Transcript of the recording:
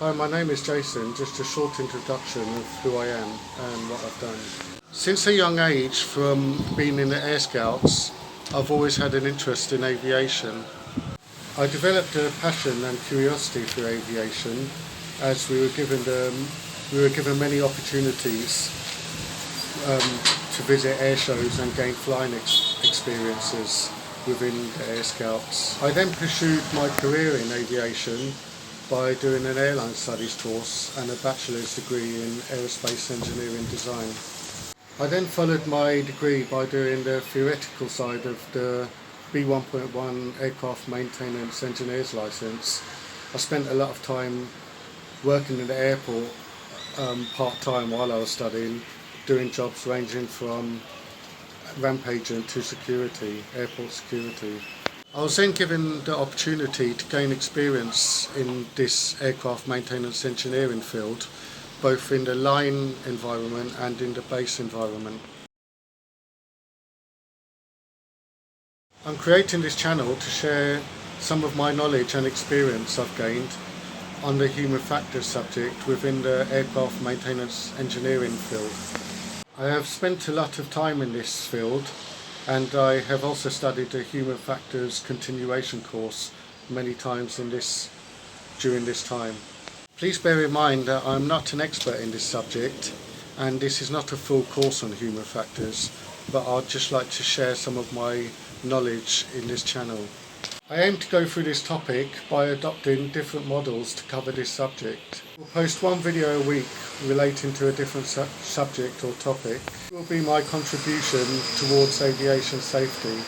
Hi, my name is Jason. Just a short introduction of who I am and what I've done. Since a young age, from being in the Air Scouts, I've always had an interest in aviation. I developed a passion and curiosity for aviation as we were given many opportunities to visit air shows and gain flying experiences within the Air Scouts. I then pursued my career in aviation by doing an airline studies course and a bachelor's degree in aerospace engineering design. I then followed my degree by doing the theoretical side of the B1.1 aircraft maintenance engineer's license. I spent a lot of time working in the airport part-time while I was studying, doing jobs ranging from ramp agent to security, airport security. I was then given the opportunity to gain experience in this aircraft maintenance engineering field, both in the line environment and in the base environment. I'm creating this channel to share some of my knowledge and experience I've gained on the human factors subject within the aircraft maintenance engineering field. I have spent a lot of time in this field, and I have also studied the human factors continuation course many times during this time. Please bear in mind that I'm not an expert in this subject, and this is not a full course on human factors, but I'd just like to share some of my knowledge in this channel. I aim to go through this topic by adopting different models to cover this subject. We'll post one video a week relating to a different subject or topic. It will be my contribution towards aviation safety.